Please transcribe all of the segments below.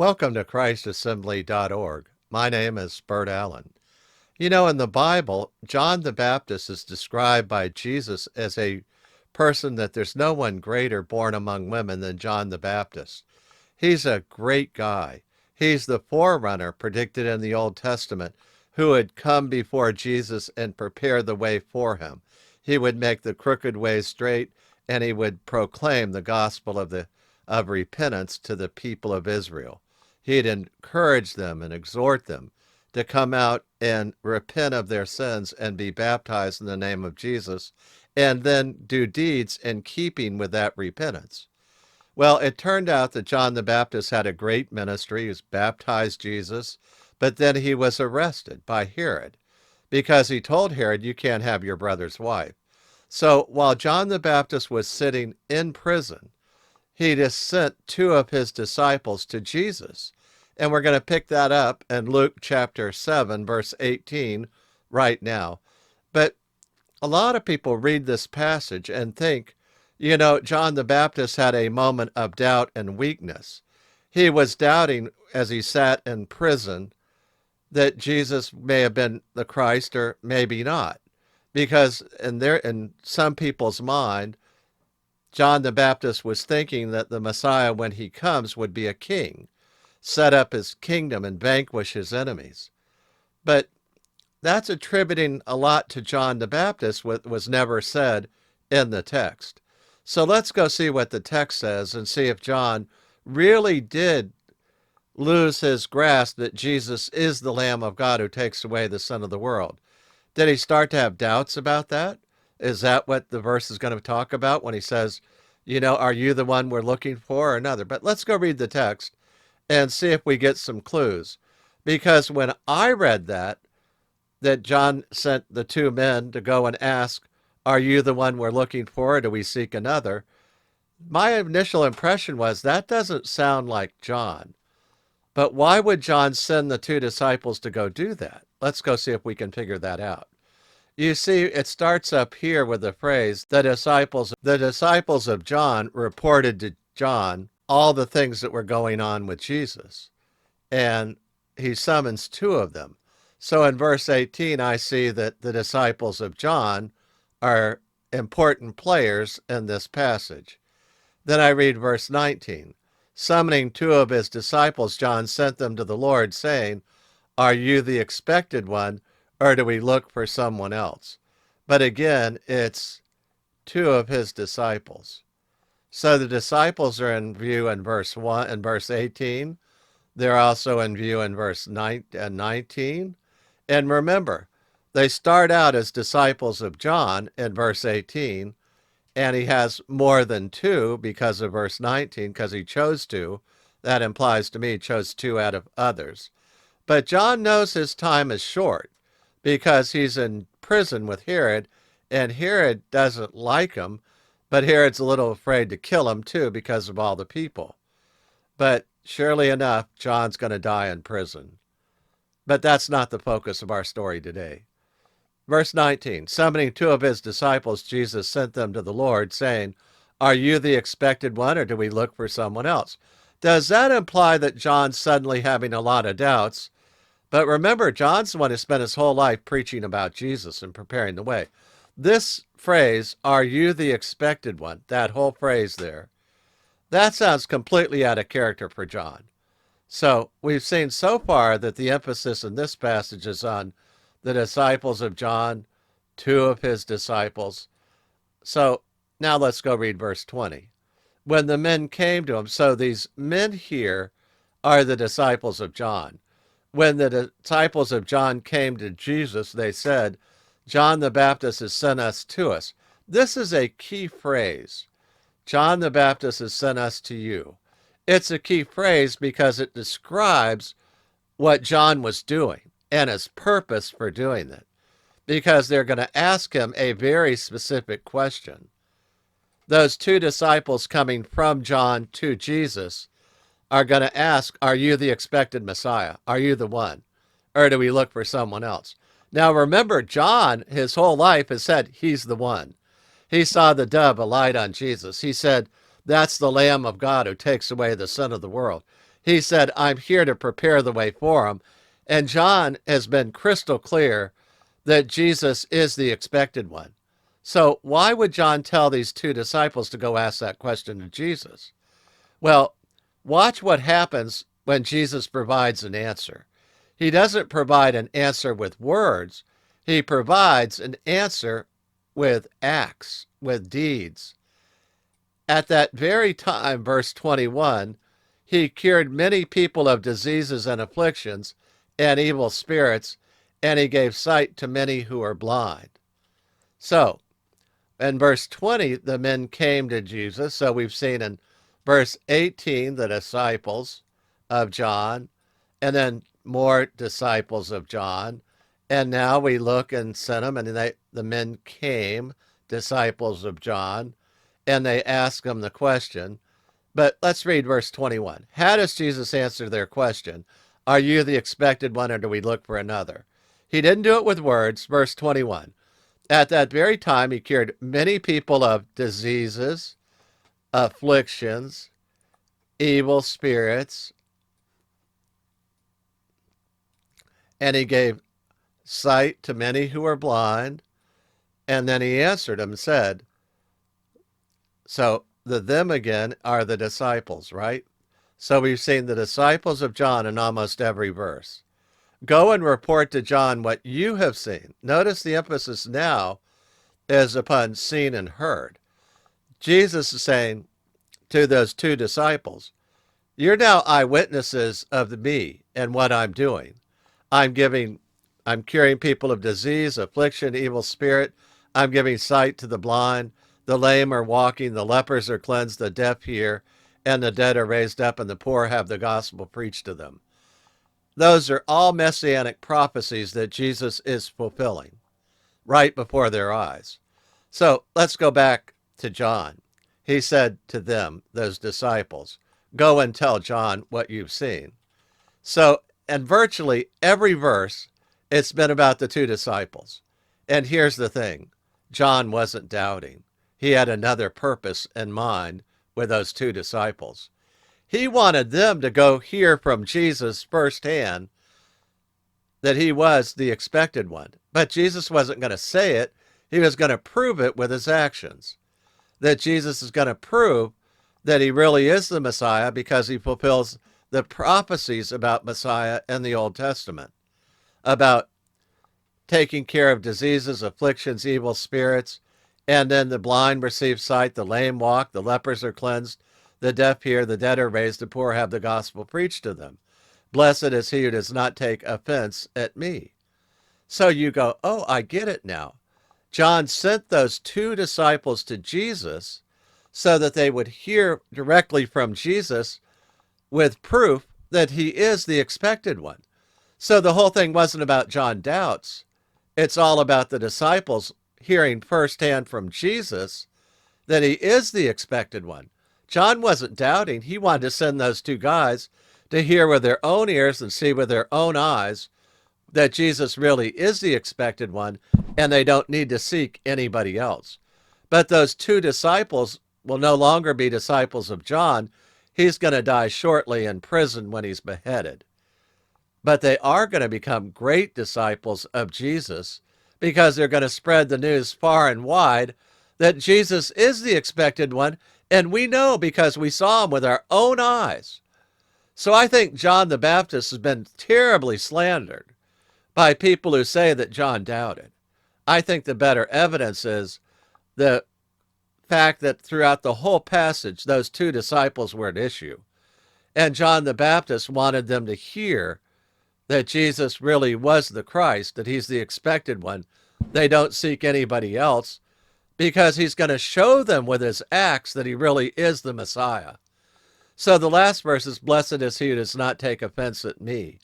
Welcome to ChristAssembly.org. My name is Bert Allen. You know, in the Bible, John the Baptist is described by Jesus as a person that there's no one greater born among women than John the Baptist. He's a great guy. He's the forerunner predicted in the Old Testament who would come before Jesus and prepare the way for him. He would make the crooked way straight, and he would proclaim the gospel of repentance to the people of Israel. He'd encourage them and exhort them to come out and repent of their sins and be baptized in the name of Jesus, and then do deeds in keeping with that repentance. Well, it turned out that John the Baptist had a great ministry. He was baptized Jesus, but then he was arrested by Herod because he told Herod, you can't have your brother's wife. So while John the Baptist was sitting in prison, he just sent two of his disciples to Jesus. And we're going to pick that up in Luke chapter 7, verse 18 right now. But a lot of people read this passage and think, you know, John the Baptist had a moment of doubt and weakness. He was doubting as he sat in prison that Jesus may have been the Christ or maybe not. Because in some people's mind, John the Baptist was thinking that the Messiah, when he comes, would be a king, set up his kingdom and vanquish his enemies. But that's attributing a lot to John the Baptist, what was never said in the text. So let's go see what the text says and see if John really did lose his grasp that Jesus is the Lamb of God who takes away the sin of the world. Did he start to have doubts about that? Is that what the verse is going to talk about when he says, you know, are you the one we're looking for or another? But let's go read the text and see if we get some clues. Because when I read that John sent the two men to go and ask, are you the one we're looking for or do we seek another? My initial impression was that doesn't sound like John. But why would John send the two disciples to go do that? Let's go see if we can figure that out. You see, it starts up here with the phrase, the disciples of John reported to John all the things that were going on with Jesus. And he summons two of them. So in verse 18, I see that the disciples of John are important players in this passage. Then I read verse 19. Summoning two of his disciples, John sent them to the Lord, saying, are you the expected one, or do we look for someone else? But again, it's two of his disciples. So the disciples are in view in verse 1 and verse 18. They're also in view in verse 19. And remember, they start out as disciples of John in verse 18, and he has more than two because of verse 19, because he chose two. That implies to me he chose two out of others. But John knows his time is short because he's in prison with Herod, and Herod doesn't like him, but Herod's a little afraid to kill him too because of all the people. But surely enough, John's going to die in prison. But that's not the focus of our story today. Verse 19, summoning two of his disciples, Jesus sent them to the Lord, saying, are you the expected one, or do we look for someone else? Does that imply that John's suddenly having a lot of doubts? But remember, John's the one who spent his whole life preaching about Jesus and preparing the way. This phrase, are you the expected one, that whole phrase there, that sounds completely out of character for John. So we've seen so far that the emphasis in this passage is on the disciples of John, two of his disciples. So now let's go read verse 20. When the men came to him, so these men here are the disciples of John. When the disciples of John came to Jesus, they said, John the Baptist has sent us to us. This is a key phrase. John the Baptist has sent us to you. It's a key phrase because it describes what John was doing and his purpose for doing it. Because they're going to ask him a very specific question. Those two disciples coming from John to Jesus are going to ask, are you the expected Messiah? Are you the one? Or do we look for someone else? Now remember, John, his whole life has said he's the one. He saw the dove alight on Jesus. He said, that's the Lamb of God who takes away the sin of the world. He said, I'm here to prepare the way for him. And John has been crystal clear that Jesus is the expected one. So why would John tell these two disciples to go ask that question to Jesus? Well, watch what happens when Jesus provides an answer. He doesn't provide an answer with words. He provides an answer with acts, with deeds. At that very time, verse 21, he cured many people of diseases and afflictions and evil spirits, and he gave sight to many who were blind. So, in verse 20, the men came to Jesus. So we've seen in verse 18, the disciples of John, and then more disciples of John. And now we look and sent them, and the men came, disciples of John, and they ask him the question. But let's read verse 21. How does Jesus answer their question? Are you the expected one, or do we look for another? He didn't do it with words. Verse 21. At that very time, he cured many people of diseases, afflictions, evil spirits, and he gave sight to many who were blind. And then he answered them and said, so the them again are the disciples, right? So we've seen the disciples of John in almost every verse. Go and report to John what you have seen. Notice the emphasis now is upon seen and heard. Jesus is saying to those two disciples, you're now eyewitnesses of me and what I'm doing. I'm curing people of disease, affliction, evil spirit. I'm giving sight to the blind. The lame are walking, the lepers are cleansed, the deaf hear, and the dead are raised up, and the poor have the gospel preached to them. Those are all messianic prophecies that Jesus is fulfilling right before their eyes. So let's go back to John. He said to them, those disciples, go and tell John what you've seen. So, in virtually every verse, it's been about the two disciples. And here's the thing, John wasn't doubting. He had another purpose in mind with those two disciples. He wanted them to go hear from Jesus firsthand that he was the expected one. But Jesus wasn't going to say it. He was going to prove it with his actions. That Jesus is going to prove that he really is the Messiah because he fulfills the prophecies about Messiah in the Old Testament, about taking care of diseases, afflictions, evil spirits, and then the blind receive sight, the lame walk, the lepers are cleansed, the deaf hear, the dead are raised, the poor have the gospel preached to them. Blessed is he who does not take offense at me. So you go, oh, I get it now. John sent those two disciples to Jesus so that they would hear directly from Jesus with proof that he is the expected one. So the whole thing wasn't about John doubts. It's all about the disciples hearing firsthand from Jesus that he is the expected one. John wasn't doubting. He wanted to send those two guys to hear with their own ears and see with their own eyes that Jesus really is the expected one, and they don't need to seek anybody else. But those two disciples will no longer be disciples of John. He's going to die shortly in prison when he's beheaded. But they are going to become great disciples of Jesus because they're going to spread the news far and wide that Jesus is the expected one, and we know because we saw him with our own eyes. So I think John the Baptist has been terribly slandered by people who say that John doubted. I think the better evidence is the fact that throughout the whole passage, those two disciples were at issue. And John the Baptist wanted them to hear that Jesus really was the Christ, that he's the expected one. They don't seek anybody else because he's going to show them with his acts that he really is the Messiah. So the last verse is, blessed is he who does not take offense at me.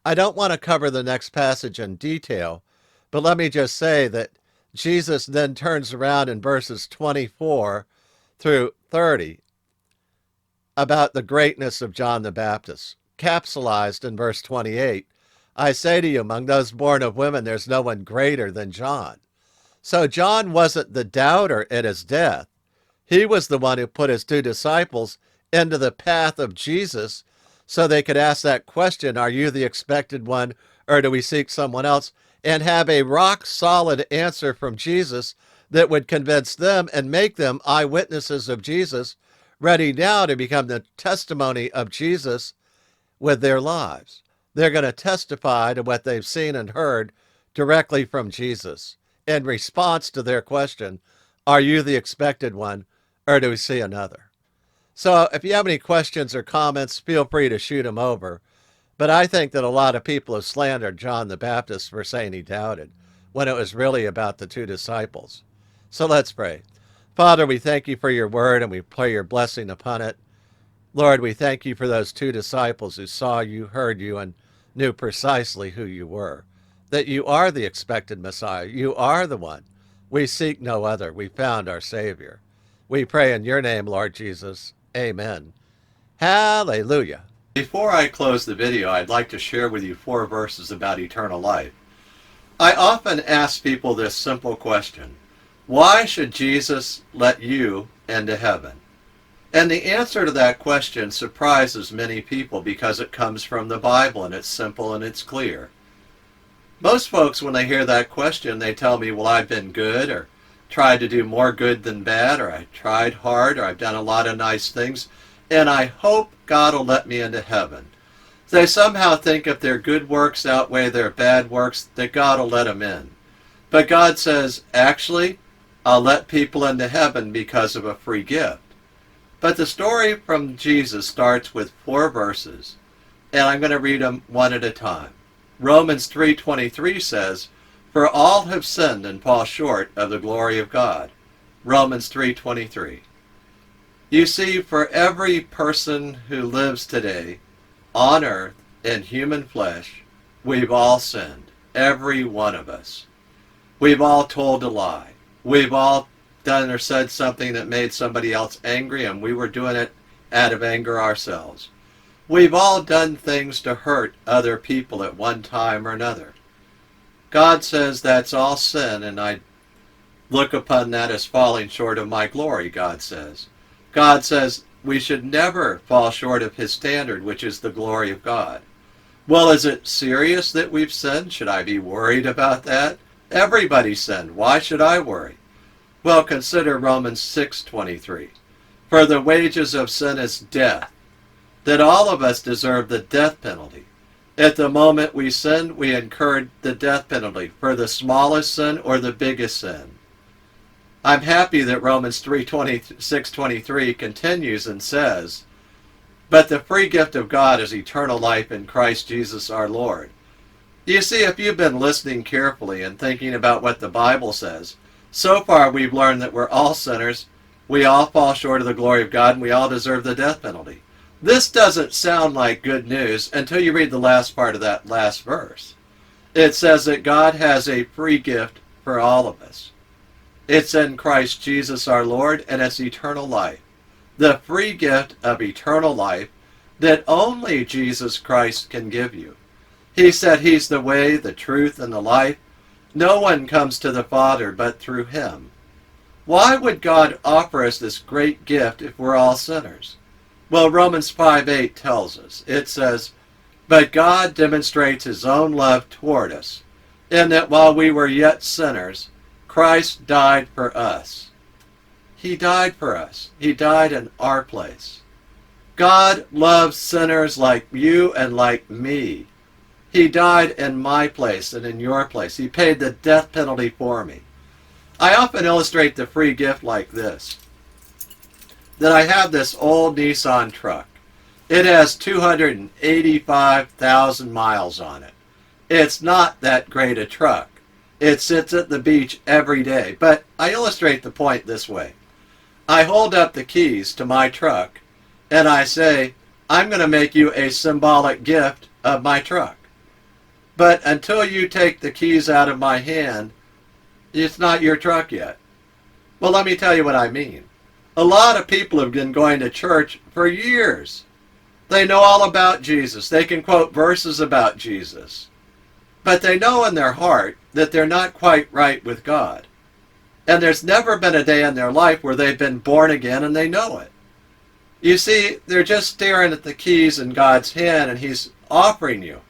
I don't want to cover the next passage in detail, but let me just say that Jesus then turns around in verses 24 through 30 about the greatness of John the Baptist. Capsulized in verse 28, I say to you, among those born of women, there's no one greater than John. So John wasn't the doubter at his death. He was the one who put his two disciples into the path of Jesus so they could ask that question, are you the expected one or do we seek someone else? And have a rock solid answer from Jesus that would convince them and make them eyewitnesses of Jesus, ready now to become the testimony of Jesus with their lives. They're going to testify to what they've seen and heard directly from Jesus in response to their question, are you the expected one or do we see another? So if you have any questions or comments, feel free to shoot them over. But I think that a lot of people have slandered John the Baptist for saying he doubted when it was really about the two disciples. So let's pray. Father, we thank you for your word and we pray your blessing upon it. Lord, we thank you for those two disciples who saw you, heard you, and knew precisely who you were, that you are the expected Messiah. You are the one. We seek no other. We found our Savior. We pray in your name, Lord Jesus. Amen. Hallelujah. Before I close the video, I'd like to share with you 4 verses about eternal life. I often ask people this simple question: why should Jesus let you into heaven? And the answer to that question surprises many people because it comes from the Bible and it's simple and it's clear. Most folks, when they hear that question, they tell me, well, I've been good, or tried to do more good than bad, or I tried hard, or I've done a lot of nice things, and I hope God will let me into heaven. They somehow think if their good works outweigh their bad works, that God will let them in. But God says, actually, I'll let people into heaven because of a free gift. But the story from Jesus starts with 4 verses, and I'm going to read them one at a time. Romans 3:23 says, for all have sinned and fall short of the glory of God. Romans 3:23. You see, for every person who lives today on earth in human flesh, we've all sinned, every one of us. We've all told a lie. We've all done or said something that made somebody else angry, and we were doing it out of anger ourselves. We've all done things to hurt other people at one time or another. God says that's all sin, and I look upon that as falling short of my glory, God says. God says we should never fall short of his standard, which is the glory of God. Well, is it serious that we've sinned? Should I be worried about that? Everybody sinned. Why should I worry? Well, consider Romans 6:23. For the wages of sin is death, that all of us deserve the death penalty. At the moment we sinned, we incurred the death penalty for the smallest sin or the biggest sin. I'm happy that Romans 6:23 continues and says, but the free gift of God is eternal life in Christ Jesus our Lord. You see, if you've been listening carefully and thinking about what the Bible says, so far we've learned that we're all sinners, we all fall short of the glory of God, and we all deserve the death penalty. This doesn't sound like good news until you read the last part of that last verse. It says that God has a free gift for all of us. It's in Christ Jesus our Lord, and it's eternal life. The free gift of eternal life that only Jesus Christ can give you. He said he's the way, the truth, and the life. No one comes to the Father but through him. Why would God offer us this great gift if we're all sinners? Well, Romans 5:8 tells us. It says, but God demonstrates his own love toward us, in that while we were yet sinners, Christ died for us. He died for us. He died in our place. God loves sinners like you and like me. He died in my place and in your place. He paid the death penalty for me. I often illustrate the free gift like this. That I have this old Nissan truck. It has 285,000 miles on it. It's not that great a truck. It sits at the beach every day. But I illustrate the point this way. I hold up the keys to my truck and I say, I'm going to make you a symbolic gift of my truck. But until you take the keys out of my hand, it's not your truck yet. Well, let me tell you what I mean. A lot of people have been going to church for years. They know all about Jesus. They can quote verses about Jesus. But they know in their heart that they're not quite right with God. And there's never been a day in their life where they've been born again and they know it. You see, they're just staring at the keys in God's hand, and He's offering you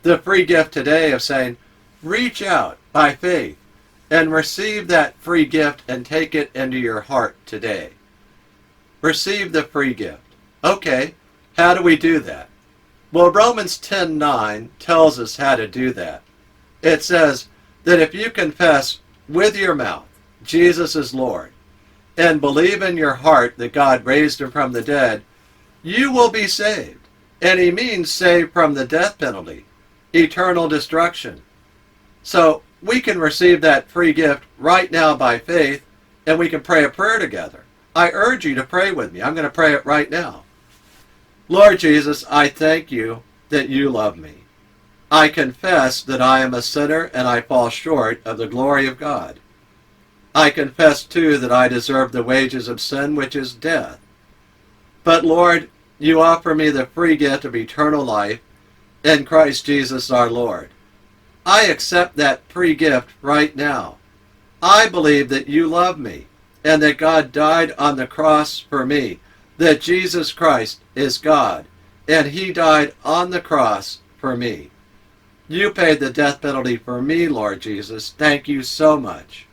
the free gift today of saying, reach out by faith and receive that free gift and take it into your heart today. Receive the free gift. Okay, how do we do that? Well, Romans 10:9 tells us how to do that. It says that if you confess with your mouth Jesus is Lord and believe in your heart that God raised him from the dead, you will be saved. And he means saved from the death penalty, eternal destruction. So we can receive that free gift right now by faith, and we can pray a prayer together. I urge you to pray with me. I'm going to pray it right now. Lord Jesus, I thank you that you love me. I confess that I am a sinner and I fall short of the glory of God. I confess too that I deserve the wages of sin, which is death. But Lord, you offer me the free gift of eternal life in Christ Jesus our Lord. I accept that free gift right now. I believe that you love me and that God died on the cross for me, that Jesus Christ is God, and he died on the cross for me. You paid the death penalty for me, Lord Jesus. Thank you so much.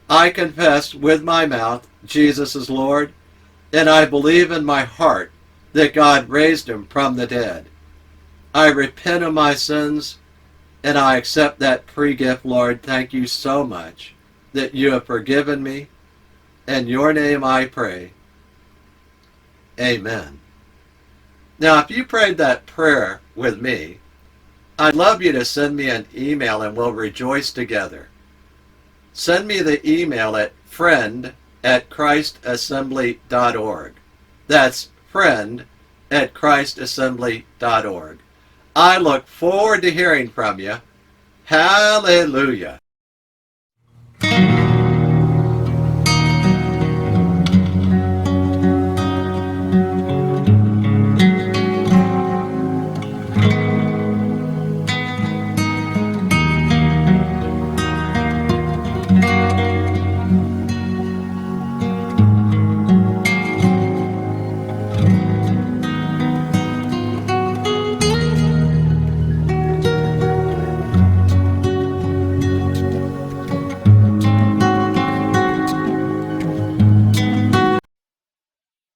I confess with my mouth Jesus is Lord, and I believe in my heart that God raised him from the dead. I repent of my sins, and I accept that free gift, Lord. Thank you so much that you have forgiven me. In your name I pray. Amen. Now, if you prayed that prayer with me, I'd love you to send me an email and we'll rejoice together. Send me the email at friend@christassembly.org. That's friend@christassembly.org. I look forward to hearing from you. Hallelujah.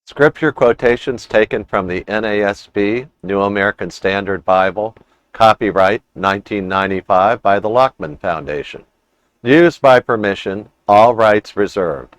Scripture quotations taken from the NASB, New American Standard Bible, copyright 1995 by the Lockman Foundation. Used by permission, all rights reserved.